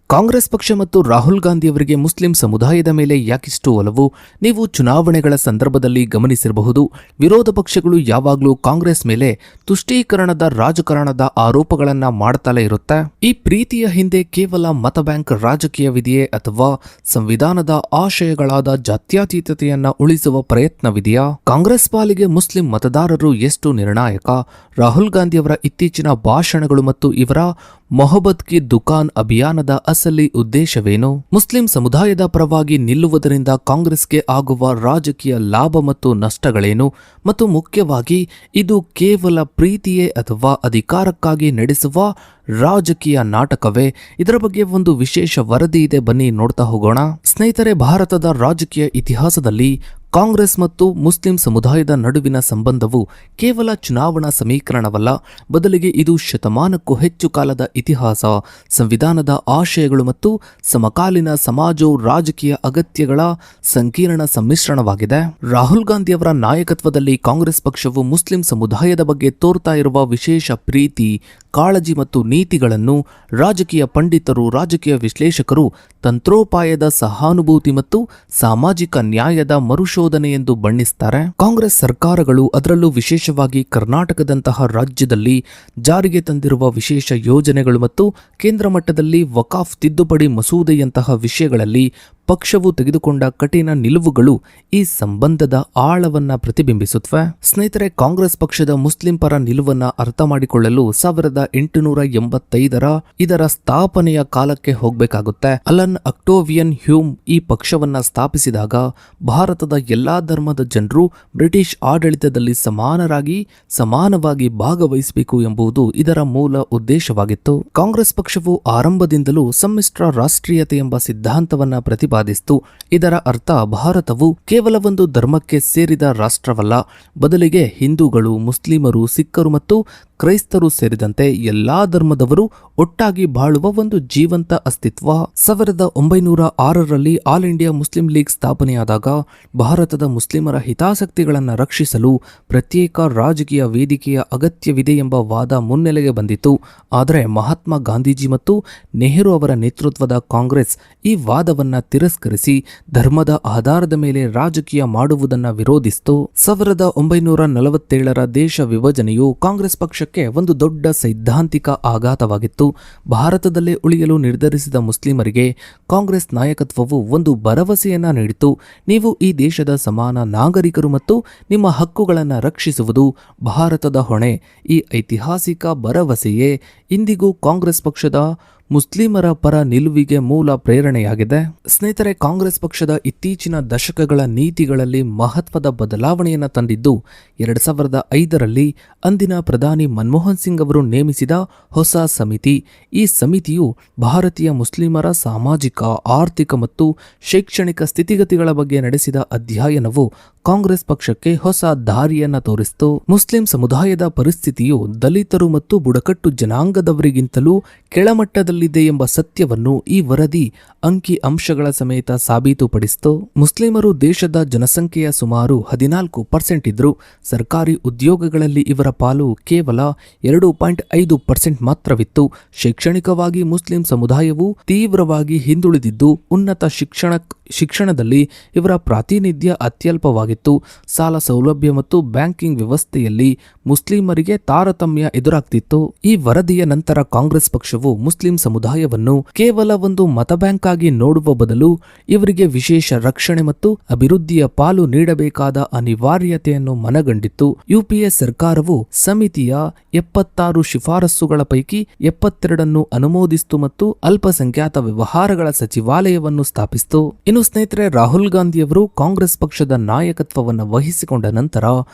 ಕಾಂಗ್ರೆಸ್ ಪಕ್ಷ ಮತ್ತು ರಾಹುಲ್ ಗಾಂಧಿಯವರಿಗೆ ಮುಸ್ಲಿಂ ಸಮುದಾಯದ ಮೇಲೆ ಯಾಕಿಷ್ಟು ಒಲವು? ನೀವು ಚುನಾವಣೆಗಳ ಸಂದರ್ಭದಲ್ಲಿ ಗಮನಿಸಿರಬಹುದು. ವಿರೋಧ ಪಕ್ಷಗಳು ಯಾವಾಗಲೂ ಕಾಂಗ್ರೆಸ್ ಮೇಲೆ ತುಷ್ಟೀಕರಣದ ರಾಜಕಾರಣದ ಆರೋಪಗಳನ್ನ ಮಾಡ್ತಲೇ ಇರುತ್ತೆ. ಈ ಪ್ರೀತಿಯ ಹಿಂದೆ ಕೇವಲ ಮತ ಬ್ಯಾಂಕ್ ರಾಜಕೀಯವಿದೆಯೇ ಅಥವಾ ಸಂವಿಧಾನದ ಆಶಯಗಳಾದ ಜಾತ್ಯತೀತತೆಯನ್ನ ಉಳಿಸುವ ಪ್ರಯತ್ನವಿದೆಯಾ? ಕಾಂಗ್ರೆಸ್ ಪಾಲಿಗೆ ಮುಸ್ಲಿಂ ಮತದಾರರು ಎಷ್ಟು ನಿರ್ಣಾಯಕ? ರಾಹುಲ್ ಗಾಂಧಿಯವರ ಇತ್ತೀಚಿನ ಭಾಷಣಗಳು ಮತ್ತು ಇವರ ಮೊಹಬ್ಬತ್ ಕಿ ದುಕಾನ್ ಅಭಿಯಾನದ ಅಸಲಿ ಉದ್ದೇಶವೇನು? ಮುಸ್ಲಿಂ ಸಮುದಾಯದ ಪರವಾಗಿ ನಿಲ್ಲುವುದರಿಂದ ಕಾಂಗ್ರೆಸ್ಗೆ ಆಗುವ ರಾಜಕೀಯ ಲಾಭ ಮತ್ತು ನಷ್ಟಗಳೇನು? ಮತ್ತು ಮುಖ್ಯವಾಗಿ ಇದು ಕೇವಲ ಪ್ರೀತಿಯೇ ಅಥವಾ ಅಧಿಕಾರಕ್ಕಾಗಿ ನಡೆಸುವ ರಾಜಕೀಯ ನಾಟಕವೇ? ಇದರ ಬಗ್ಗೆ ಒಂದು ವಿಶೇಷ ವರದಿ ಇದೆ, ಬನ್ನಿ ನೋಡ್ತಾ ಹೋಗೋಣ. ಸ್ನೇಹಿತರೆ, ಭಾರತದ ರಾಜಕೀಯ ಇತಿಹಾಸದಲ್ಲಿ ಕಾಂಗ್ರೆಸ್ ಮತ್ತು ಮುಸ್ಲಿಂ ಸಮುದಾಯದ ನಡುವಿನ ಸಂಬಂಧವು ಕೇವಲ ಚುನಾವಣಾ ಸಮೀಕರಣವಲ್ಲ, ಬದಲಿಗೆ ಇದು ಶತಮಾನಕ್ಕೂ ಹೆಚ್ಚು ಕಾಲದ ಇತಿಹಾಸ, ಸಂವಿಧಾನದ ಆಶಯಗಳು ಮತ್ತು ಸಮಕಾಲೀನ ಸಮಾಜೋ ರಾಜಕೀಯ ಅಗತ್ಯಗಳ ಸಂಕೀರ್ಣ ಸಮ್ಮಿಶ್ರಣವಾಗಿದೆ. ರಾಹುಲ್ ಗಾಂಧಿಯವರ ನಾಯಕತ್ವದಲ್ಲಿ ಕಾಂಗ್ರೆಸ್ ಪಕ್ಷವು ಮುಸ್ಲಿಂ ಸಮುದಾಯದ ಬಗ್ಗೆ ತೋರ್ತಾ ಇರುವ ವಿಶೇಷ ಪ್ರೀತಿ, ಕಾಳಜಿ ಮತ್ತು ನೀತಿಗಳನ್ನು ರಾಜಕೀಯ ಪಂಡಿತರು, ರಾಜಕೀಯ ವಿಶ್ಲೇಷಕರು ತಂತ್ರೋಪಾಯದ ಸಹಾನುಭೂತಿ ಮತ್ತು ಸಾಮಾಜಿಕ ನ್ಯಾಯದ ಮರುಶೋಧನೆ ಎಂದು ಬಣ್ಣಿಸುತ್ತಾರೆ. ಕಾಂಗ್ರೆಸ್ ಸರ್ಕಾರಗಳು, ಅದರಲ್ಲೂ ವಿಶೇಷವಾಗಿ ಕರ್ನಾಟಕದಂತಹ ರಾಜ್ಯದಲ್ಲಿ ಜಾರಿಗೆ ತಂದಿರುವ ವಿಶೇಷ ಯೋಜನೆಗಳು ಮತ್ತು ಕೇಂದ್ರ ಮಟ್ಟದಲ್ಲಿ ವಕಾಫ್ ತಿದ್ದುಪಡಿ ಮಸೂದೆಯಂತಹ ವಿಷಯಗಳಲ್ಲಿ ಪಕ್ಷವು ತೆಗೆದುಕೊಂಡ ಕಠಿಣ ನಿಲುವುಗಳು ಈ ಸಂಬಂಧದ ಆಳವನ್ನ ಪ್ರತಿಬಿಂಬಿಸುತ್ತವೆ. ಸ್ನೇಹಿತರೆ, ಕಾಂಗ್ರೆಸ್ ಪಕ್ಷದ ಮುಸ್ಲಿಂ ಪರ ನಿಲುವನ್ನ ಅರ್ಥ ಮಾಡಿಕೊಳ್ಳಲು 1885 ಇದರ ಸ್ಥಾಪನೆಯ ಕಾಲಕ್ಕೆ ಹೋಗಬೇಕಾಗುತ್ತೆ. ಅಲನ್ ಅಕ್ಟೋವಿಯನ್ ಹ್ಯೂಮ್ ಈ ಪಕ್ಷವನ್ನ ಸ್ಥಾಪಿಸಿದಾಗ ಭಾರತದ ಎಲ್ಲಾ ಧರ್ಮದ ಜನರು ಬ್ರಿಟಿಷ್ ಆಡಳಿತದಲ್ಲಿ ಸಮಾನವಾಗಿ ಭಾಗವಹಿಸಬೇಕು ಎಂಬುದು ಇದರ ಮೂಲ ಉದ್ದೇಶವಾಗಿತ್ತು. ಕಾಂಗ್ರೆಸ್ ಪಕ್ಷವು ಆರಂಭದಿಂದಲೂ ಸಮ್ಮಿಶ್ರ ರಾಷ್ಟ್ರೀಯತೆ ಎಂಬ ಸಿದ್ಧಾಂತವನ್ನ ಪ್ರತಿಪಾದಿಸಿತು. ಇದರ ಅರ್ಥ ಭಾರತವು ಕೇವಲ ಒಂದು ಧರ್ಮಕ್ಕೆ ಸೇರಿದ ರಾಷ್ಟ್ರವಲ್ಲ, ಬದಲಿಗೆ ಹಿಂದೂಗಳು, ಮುಸ್ಲಿಮರು, ಸಿಖ್ಖರು ಮತ್ತು ಕ್ರೈಸ್ತರು ಸೇರಿದಂತೆ ಎಲ್ಲಾ ಧರ್ಮದವರು ಒಟ್ಟಾಗಿ ಬಾಳುವ ಒಂದು ಜೀವಂತ ಅಸ್ತಿತ್ವ. 1906ರಲ್ಲಿ ಆಲ್ ಇಂಡಿಯಾ ಮುಸ್ಲಿಂ ಲೀಗ್ ಸ್ಥಾಪನೆಯಾದಾಗ ಭಾರತದ ಮುಸ್ಲಿಮರ ಹಿತಾಸಕ್ತಿಗಳನ್ನು ರಕ್ಷಿಸಲು ಪ್ರತ್ಯೇಕ ರಾಜಕೀಯ ವೇದಿಕೆಯ ಅಗತ್ಯವಿದೆ ಎಂಬ ವಾದ ಮುನ್ನೆಲೆಗೆ ಬಂದಿತು. ಆದರೆ ಮಹಾತ್ಮ ಗಾಂಧೀಜಿ ಮತ್ತು ನೆಹರು ಅವರ ನೇತೃತ್ವದ ಕಾಂಗ್ರೆಸ್ ಈ ವಾದವನ್ನ ತಿರಸ್ಕರಿಸಿ ಧರ್ಮದ ಆಧಾರದ ಮೇಲೆ ರಾಜಕೀಯ ಮಾಡುವುದನ್ನು ವಿರೋಧಿಸಿತು. 1947ರ ದೇಶ ವಿಭಜನೆಯು ಕಾಂಗ್ರೆಸ್ ಪಕ್ಷಕ್ಕೆ ಒಂದು ದೊಡ್ಡ ಸೈದ್ಧಾಂತಿಕ ಆಘಾತವಾಗಿತ್ತು. ಭಾರತದಲ್ಲೇ ಉಳಿಯಲು ನಿರ್ಧರಿಸಿದ ಮುಸ್ಲಿಮರಿಗೆ ಕಾಂಗ್ರೆಸ್ ನಾಯಕತ್ವವು ಒಂದು ಭರವಸೆಯನ್ನ ನೀಡಿತು. ನೀವು ಈ ದೇಶದ ಸಮಾನ ನಾಗರಿಕರು ಮತ್ತು ನಿಮ್ಮ ಹಕ್ಕುಗಳನ್ನು ರಕ್ಷಿಸುವುದು ಭಾರತದ ಹೊಣೆ. ಈ ಐತಿಹಾಸಿಕ ಭರವಸೆಯೇ ಇಂದಿಗೂ ಕಾಂಗ್ರೆಸ್ ಪಕ್ಷದ ಮುಸ್ಲಿಮರ ಪರ ನಿಲುವಿಗೆ ಮೂಲ ಪ್ರೇರಣೆಯಾಗಿದೆ. ಸ್ನೇಹಿತರೆ, ಕಾಂಗ್ರೆಸ್ ಪಕ್ಷದ ಇತ್ತೀಚಿನ ದಶಕಗಳ ನೀತಿಗಳಲ್ಲಿ ಮಹತ್ವದ ಬದಲಾವಣೆಯನ್ನು ತಂದಿದ್ದು 2005ರಲ್ಲಿ ಅಂದಿನ ಪ್ರಧಾನಿ ಮನಮೋಹನ್ ಸಿಂಗ್ ಅವರು ನೇಮಿಸಿದ ಹೊಸ ಸಮಿತಿ. ಈ ಸಮಿತಿಯು ಭಾರತೀಯ ಮುಸ್ಲಿಮರ ಸಾಮಾಜಿಕ, ಆರ್ಥಿಕ ಮತ್ತು ಶೈಕ್ಷಣಿಕ ಸ್ಥಿತಿಗತಿಗಳ ಬಗ್ಗೆ ನಡೆಸಿದ ಅಧ್ಯಯನವು ಕಾಂಗ್ರೆಸ್ ಪಕ್ಷಕ್ಕೆ ಹೊಸ ದಾರಿಯನ್ನ ತೋರಿಸಿತು. ಮುಸ್ಲಿಂ ಸಮುದಾಯದ ಪರಿಸ್ಥಿತಿಯು ದಲಿತರು ಮತ್ತು ಬುಡಕಟ್ಟು ಜನಾಂಗದವರಿಗಿಂತಲೂ ಕೆಳಮಟ್ಟದಲ್ಲಿದೆ ಎಂಬ ಸತ್ಯವನ್ನು ಈ ವರದಿ ಅಂಕಿ ಅಂಶಗಳ ಸಮೇತ ಸಾಬೀತುಪಡಿಸಿತು. ಮುಸ್ಲಿಮರು ದೇಶದ ಜನಸಂಖ್ಯೆಯ ಸುಮಾರು 14% ಇದ್ರು. ಸರ್ಕಾರಿ ಉದ್ಯೋಗಗಳಲ್ಲಿ ಇವರ ಪಾಲು ಕೇವಲ 2.5% ಮಾತ್ರವಿತ್ತು. ಶೈಕ್ಷಣಿಕವಾಗಿ ಮುಸ್ಲಿಂ ಸಮುದಾಯವು ತೀವ್ರವಾಗಿ ಹಿಂದುಳಿದಿದ್ದು, ಉನ್ನತ ಶಿಕ್ಷಣದಲ್ಲಿ ಇವರ ಪ್ರಾತಿನಿಧ್ಯ ಅತ್ಯಲ್ಪವಾಗಿತ್ತು. ಸಾಲ ಸೌಲಭ್ಯ ಮತ್ತು ಬ್ಯಾಂಕಿಂಗ್ ವ್ಯವಸ್ಥೆಯಲ್ಲಿ ಮುಸ್ಲಿಮರಿಗೆ ತಾರತಮ್ಯ ಎದುರಾಗ್ತಿತ್ತು. ಈ ವರದಿಯ ನಂತರ ಕಾಂಗ್ರೆಸ್ ಪಕ್ಷವು ಮುಸ್ಲಿಂ ಸಮುದಾಯವನ್ನು ಕೇವಲ ಒಂದು ಮತ ಬ್ಯಾಂಕ್ ಆಗಿ ನೋಡುವ ಬದಲು ಇವರಿಗೆ ವಿಶೇಷ ರಕ್ಷಣೆ ಮತ್ತು ಅಭಿವೃದ್ಧಿಯ ಪಾಲು ನೀಡಬೇಕಾದ ಅನಿವಾರ್ಯತೆಯನ್ನು ಮನಗಂಡಿತ್ತು. ಯುಪಿಎ ಸರ್ಕಾರವು ಸಮಿತಿಯ 76 ಶಿಫಾರಸುಗಳ ಪೈಕಿ 72 ಅನುಮೋದಿಸಿತು ಮತ್ತು ಅಲ್ಪಸಂಖ್ಯಾತ ವ್ಯವಹಾರಗಳ ಸಚಿವಾಲಯವನ್ನು ಸ್ಥಾಪಿಸಿತು. ಇನ್ನು ಸ್ನೇಹಿತರೆ, ರಾಹುಲ್ ಗಾಂಧಿಯವರು ಕಾಂಗ್ರೆಸ್ ಪಕ್ಷದ ನಾಯಕತ್ವವನ್ನು ವಹಿಸಿಕೊಂಡ ನಂತರ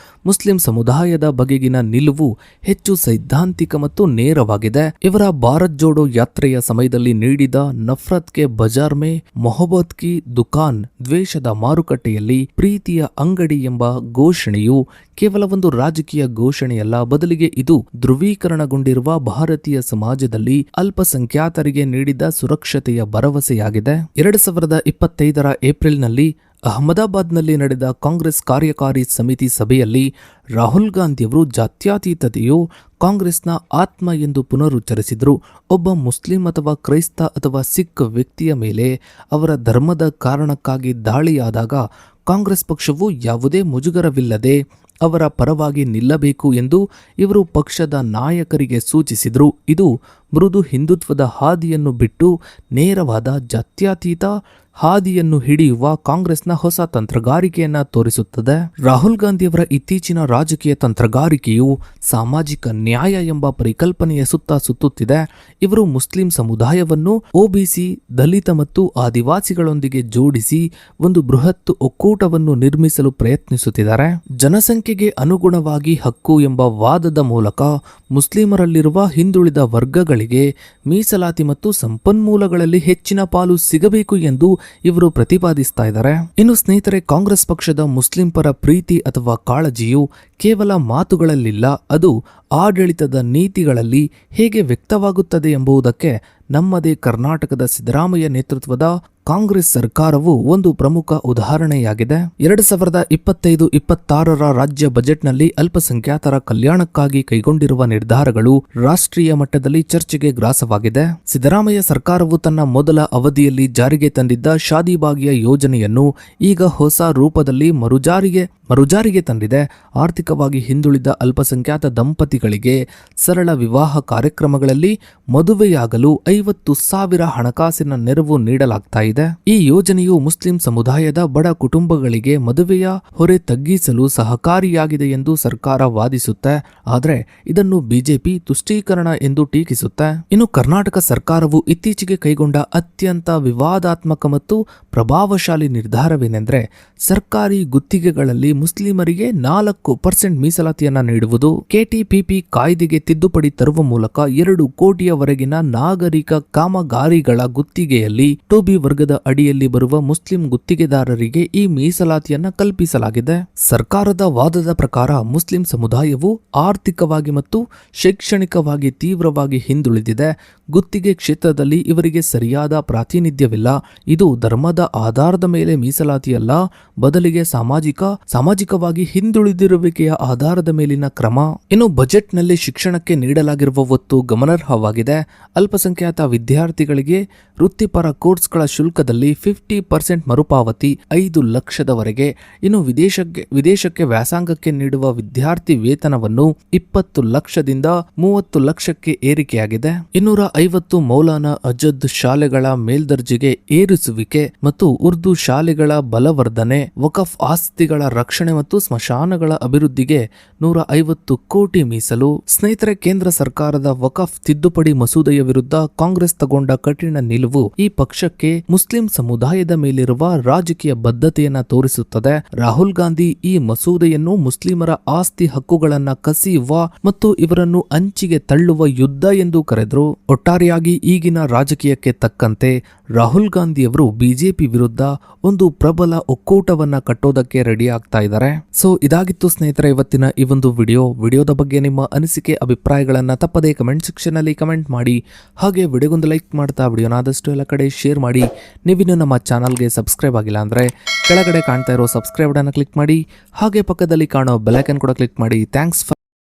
ಮುಸ್ಲಿಂ ಸಮುದಾಯದ ಬಗೆಗಿನ ನಿಲುವು ಹೆಚ್ಚು ಸೈದ್ಧಾಂತಿಕ ಮತ್ತು ನೇರವಾಗಿದೆ. ಇವರ ಭಾರತ್ ಜೋಡೋ ಯಾತ್ರೆಯ ಸಮಯದಲ್ಲಿ ನೀಡಿದ ನಫರತ್ ಕೆ ಬಜಾರ್ ಮೇ ಮೊಹಬ್ಬತ್ ಕಿ ದುಕಾನ್, ದ್ವೇಷದ ಮಾರುಕಟ್ಟೆಯಲ್ಲಿ ಪ್ರೀತಿಯ ಅಂಗಡಿ ಎಂಬ ಘೋಷಣೆಯು ಕೇವಲ ಒಂದು ರಾಜಕೀಯ ಘೋಷಣೆಯಲ್ಲ, ಬದಲಿಗೆ ಇದು ಧ್ರುವೀಕರಣಗೊಂಡಿರುವ ಭಾರತೀಯ ಸಮಾಜದಲ್ಲಿ ಅಲ್ಪಸಂಖ್ಯಾತರಿಗೆ ನೀಡಿದ ಸುರಕ್ಷತೆಯ ಭರವಸೆಯಾಗಿದೆ. 2025ರ ಏಪ್ರಿಲ್ನಲ್ಲಿ ಅಹಮದಾಬಾದ್ನಲ್ಲಿ ನಡೆದ ಕಾಂಗ್ರೆಸ್ ಕಾರ್ಯಕಾರಿ ಸಮಿತಿ ಸಭೆಯಲ್ಲಿ ರಾಹುಲ್ ಗಾಂಧಿಯವರು ಜಾತ್ಯತೀತತೆಯು ಕಾಂಗ್ರೆಸ್ನ ಆತ್ಮ ಎಂದು ಪುನರುಚ್ಚರಿಸಿದರು. ಒಬ್ಬ ಮುಸ್ಲಿಂ ಅಥವಾ ಕ್ರೈಸ್ತ ಅಥವಾ ಸಿಖ್ ವ್ಯಕ್ತಿಯ ಮೇಲೆ ಅವರ ಧರ್ಮದ ಕಾರಣಕ್ಕಾಗಿ ದಾಳಿಯಾದಾಗ ಕಾಂಗ್ರೆಸ್ ಪಕ್ಷವು ಯಾವುದೇ ಮುಜುಗರವಿಲ್ಲದೆ ಅವರ ಪರವಾಗಿ ನಿಲ್ಲಬೇಕು ಎಂದು ಇವರು ಪಕ್ಷದ ನಾಯಕರಿಗೆ ಸೂಚಿಸಿದರು. ಇದು ಮೃದು ಹಿಂದುತ್ವದ ಹಾದಿಯನ್ನು ಬಿಟ್ಟು ನೇರವಾದ ಜಾತ್ಯತೀತ ಹಾದಿಯನ್ನು ಹಿಡಿಯುವ ಕಾಂಗ್ರೆಸ್ನ ಹೊಸ ತಂತ್ರಗಾರಿಕೆಯನ್ನ ತೋರಿಸುತ್ತದೆ. ರಾಹುಲ್ ಗಾಂಧಿಯವರ ಇತ್ತೀಚಿನ ರಾಜಕೀಯ ತಂತ್ರಗಾರಿಕೆಯು ಸಾಮಾಜಿಕ ನ್ಯಾಯ ಎಂಬ ಪರಿಕಲ್ಪನೆಯ ಸುತ್ತ ಸುತ್ತುತ್ತಿದೆ. ಇವರು ಮುಸ್ಲಿಂ ಸಮುದಾಯವನ್ನು ಒಬಿಸಿ, ದಲಿತ ಮತ್ತು ಆದಿವಾಸಿಗಳೊಂದಿಗೆ ಜೋಡಿಸಿ ಒಂದು ಬೃಹತ್ ಒಕ್ಕೂಟವನ್ನು ನಿರ್ಮಿಸಲು ಪ್ರಯತ್ನಿಸುತ್ತಿದ್ದಾರೆ. ಜನಸಂಖ್ಯೆಗೆ ಅನುಗುಣವಾಗಿ ಹಕ್ಕು ಎಂಬ ವಾದದ ಮೂಲಕ ಮುಸ್ಲಿಮರಲ್ಲಿರುವ ಹಿಂದುಳಿದ ವರ್ಗಗಳಿಗೆ ಮೀಸಲಾತಿ ಮತ್ತು ಸಂಪನ್ಮೂಲಗಳಲ್ಲಿ ಹೆಚ್ಚಿನ ಪಾಲು ಸಿಗಬೇಕು ಎಂದು ಇವರು ಪ್ರತಿಪಾದಿಸ್ತಾ ಇದ್ದಾರೆ. ಇನ್ನು ಸ್ನೇಹಿತರೆ, ಕಾಂಗ್ರೆಸ್ ಪಕ್ಷದ ಮುಸ್ಲಿಂ ಪರ ಪ್ರೀತಿ ಅಥವಾ ಕಾಳಜಿಯು ಕೇವಲ ಮಾತುಗಳಲ್ಲಿಲ್ಲ, ಅದು ಆಡಳಿತದ ನೀತಿಗಳಲ್ಲಿ ಹೇಗೆ ವ್ಯಕ್ತವಾಗುತ್ತದೆ ಎಂಬುದಕ್ಕೆ ನಮ್ಮದೇ ಕರ್ನಾಟಕದ ಸಿದ್ದರಾಮಯ್ಯ ನೇತೃತ್ವದ ಕಾಂಗ್ರೆಸ್ ಸರ್ಕಾರವು ಒಂದು ಪ್ರಮುಖ ಉದಾಹರಣೆಯಾಗಿದೆ. 2025-26 ರಾಜ್ಯ ಬಜೆಟ್ನಲ್ಲಿ ಅಲ್ಪಸಂಖ್ಯಾತರ ಕಲ್ಯಾಣಕ್ಕಾಗಿ ಕೈಗೊಂಡಿರುವ ನಿರ್ಧಾರಗಳು ರಾಷ್ಟ್ರೀಯ ಮಟ್ಟದಲ್ಲಿ ಚರ್ಚೆಗೆ ಗ್ರಾಸವಾಗಿದೆ. ಸಿದ್ದರಾಮಯ್ಯ ಸರ್ಕಾರವು ತನ್ನ ಮೊದಲ ಅವಧಿಯಲ್ಲಿ ಜಾರಿಗೆ ತಂದಿದ್ದ ಶಾದಿ ಭಾಗ್ಯ ಯೋಜನೆಯನ್ನು ಈಗ ಹೊಸ ರೂಪದಲ್ಲಿ ಮರುಜಾರಿಗೆ ತಂದಿದೆ. ಆರ್ಥಿಕವಾಗಿ ಹಿಂದುಳಿದ ಅಲ್ಪಸಂಖ್ಯಾತ ದಂಪತಿಗಳಿಗೆ ಸರಳ ವಿವಾಹ ಕಾರ್ಯಕ್ರಮಗಳಲ್ಲಿ ಮದುವೆಯಾಗಲು 50,000 ಹಣಕಾಸಿನ ನೆರವು ನೀಡಲಾಗ್ತಾ ಇದೆ. ಈ ಯೋಜನೆಯು ಮುಸ್ಲಿಂ ಸಮುದಾಯದ ಬಡ ಕುಟುಂಬಗಳಿಗೆ ಮದುವೆಯ ಹೊರೆ ತಗ್ಗಿಸಲು ಸಹಕಾರಿಯಾಗಿದೆ ಎಂದು ಸರ್ಕಾರ ವಾದಿಸುತ್ತೆ. ಆದರೆ ಇದನ್ನು ಬಿಜೆಪಿ ತುಷ್ಟೀಕರಣ ಎಂದು ಟೀಕಿಸುತ್ತೆ. ಇನ್ನು ಕರ್ನಾಟಕ ಸರ್ಕಾರವು ಇತ್ತೀಚೆಗೆ ಕೈಗೊಂಡ ಅತ್ಯಂತ ವಿವಾದಾತ್ಮಕ ಮತ್ತು ಪ್ರಭಾವಶಾಲಿ ನಿರ್ಧಾರವೇನೆಂದರೆ ಸರ್ಕಾರಿ ಗುತ್ತಿಗೆಗಳಲ್ಲಿ ಮುಸ್ಲಿಮರಿಗೆ 4% ಮೀಸಲಾತಿಯನ್ನ ನೀಡುವುದು. ಕೆಟಿಪಿಪಿ ಕಾಯ್ದೆಗೆ ತಿದ್ದುಪಡಿ ತರುವ ಮೂಲಕ 2 ಕೋಟಿಯವರೆಗಿನ ನಾಗರಿಕ ಕಾಮಗಾರಿಗಳ ಗುತ್ತಿಗೆಯಲ್ಲಿ 2B ವರ್ಗದ ಅಡಿಯಲ್ಲಿ ಬರುವ ಮುಸ್ಲಿಂ ಗುತ್ತಿಗೆದಾರರಿಗೆ ಈ ಮೀಸಲಾತಿಯನ್ನ ಕಲ್ಪಿಸಲಾಗಿದೆ. ಸರ್ಕಾರದ ವಾದದ ಪ್ರಕಾರ ಮುಸ್ಲಿಂ ಸಮುದಾಯವು ಆರ್ಥಿಕವಾಗಿ ಮತ್ತು ಶೈಕ್ಷಣಿಕವಾಗಿ ತೀವ್ರವಾಗಿ ಹಿಂದುಳಿದಿದೆ. ಗುತ್ತಿಗೆ ಕ್ಷೇತ್ರದಲ್ಲಿ ಇವರಿಗೆ ಸರಿಯಾದ ಪ್ರಾತಿನಿಧ್ಯವಿಲ್ಲ. ಇದು ಧರ್ಮದ ಆಧಾರದ ಮೇಲೆ ಮೀಸಲಾತಿಯಲ್ಲ, ಬದಲಿಗೆ ಸಾಮಾಜಿಕವಾಗಿ ಹಿಂದುಳಿದಿರುವಿಕೆಯ ಆಧಾರದ ಮೇಲಿನ ಕ್ರಮ. ಇನ್ನು ಬಜೆಟ್ನಲ್ಲಿ ಶಿಕ್ಷಣಕ್ಕೆ ನೀಡಲಾಗಿರುವ ಒತ್ತು ಗಮನಾರ್ಹವಾಗಿದೆ. ಅಲ್ಪಸಂಖ್ಯಾತ ವಿದ್ಯಾರ್ಥಿಗಳಿಗೆ ವೃತ್ತಿಪರ ಕೋರ್ಸ್ಗಳ ಶುಲ್ಕದಲ್ಲಿ 50% ಮರುಪಾವತಿ, 5 ಲಕ್ಷದವರೆಗೆ. ಇನ್ನು ವಿದೇಶಕ್ಕೆ ವ್ಯಾಸಂಗಕ್ಕೆ ನೀಡುವ ವಿದ್ಯಾರ್ಥಿ ವೇತನವನ್ನು 20 ಲಕ್ಷದಿಂದ 30 ಲಕ್ಷಕ್ಕೆ ಏರಿಕೆಯಾಗಿದೆ. 250 ಮೌಲಾನಾ ಅಜದ್ ಶಾಲೆಗಳ ಮೇಲ್ದರ್ಜೆಗೆ ಏರಿಸುವಿಕೆ ಮತ್ತು ಉರ್ದು ಶಾಲೆಗಳ ಬಲವರ್ಧನೆ, ವಕಫ್ ಆಸ್ತಿಗಳ ರಕ್ಷಣೆ ಮತ್ತು ಸ್ಮಶಾನಗಳ ಅಭಿವೃದ್ಧಿಗೆ 150 ಕೋಟಿ ಮೀಸಲು. ಸ್ನೇಹಿತರೆ, ಕೇಂದ್ರ ಸರ್ಕಾರದ ವಕಫ್ ತಿದ್ದುಪಡಿ ಮಸೂದೆಯ ವಿರುದ್ಧ ಕಾಂಗ್ರೆಸ್ ತಗೊಂಡ ಕಠಿಣ ನಿಲುವು ಈ ಪಕ್ಷಕ್ಕೆ ಮುಸ್ಲಿಂ ಸಮುದಾಯದ ಮೇಲಿರುವ ರಾಜಕೀಯ ಬದ್ಧತೆಯನ್ನ ತೋರಿಸುತ್ತದೆ. ರಾಹುಲ್ ಗಾಂಧಿ ಈ ಮಸೂದೆಯನ್ನು ಮುಸ್ಲಿಮರ ಆಸ್ತಿ ಹಕ್ಕುಗಳನ್ನ ಕಸಿಯುವ ಮತ್ತು ಇವರನ್ನು ಅಂಚಿಗೆ ತಳ್ಳುವ ಯುದ್ಧ ಎಂದು ಕರೆದರು. ಒಟ್ಟಾರೆಯಾಗಿ ಈಗಿನ ರಾಜಕೀಯಕ್ಕೆ ತಕ್ಕಂತೆ ರಾಹುಲ್ ಗಾಂಧಿಯವರು ಬಿಜೆಪಿ ವಿರುದ್ಧ ಒಂದು ಪ್ರಬಲ ಒಕ್ಕೂಟವನ್ನ ಕಟ್ಟೋದಕ್ಕೆ ರೆಡಿ ಆಗ್ತಾ ಇದ್ದಾರೆ. ಸೊ ಇದಾಗಿತ್ತು ಸ್ನೇಹಿತರೆ ಇವತ್ತಿನ ಈ ಒಂದು ವಿಡಿಯೋದ ಬಗ್ಗೆ ನಿಮ್ಮ ಅನಿಸಿಕೆ ಅಭಿಪ್ರಾಯಗಳನ್ನ ತಪ್ಪದೇ ಕಮೆಂಟ್ ಸೆಕ್ಷನ್ ಅಲ್ಲಿ ಕಮೆಂಟ್ ಮಾಡಿ. ಹಾಗೆ ವಿಡಿಯೋಗೊಂದು ಲೈಕ್ ಮಾಡ್ತಾ ವಿಡಿಯೋನ ಆದಷ್ಟು ಎಲ್ಲ ಕಡೆ ಶೇರ್ ಮಾಡಿ. ನೀವಿನ್ನು ನಮ್ಮ ಚಾನಲ್ಗೆ ಸಬ್ಸ್ಕ್ರೈಬ್ ಆಗಿಲ್ಲ ಅಂದ್ರೆ ಕೆಳಗಡೆ ಕಾಣ್ತಾ ಇರೋ ಸಬ್ಸ್ಕ್ರೈಬ್ ಅನ್ನು ಕ್ಲಿಕ್ ಮಾಡಿ. ಹಾಗೆ ಪಕ್ಕದಲ್ಲಿ ಕಾಣೋ ಬೆಲ್ ಐಕಾನ್ ಕೂಡ ಕ್ಲಿಕ್ ಮಾಡಿ. Thanks for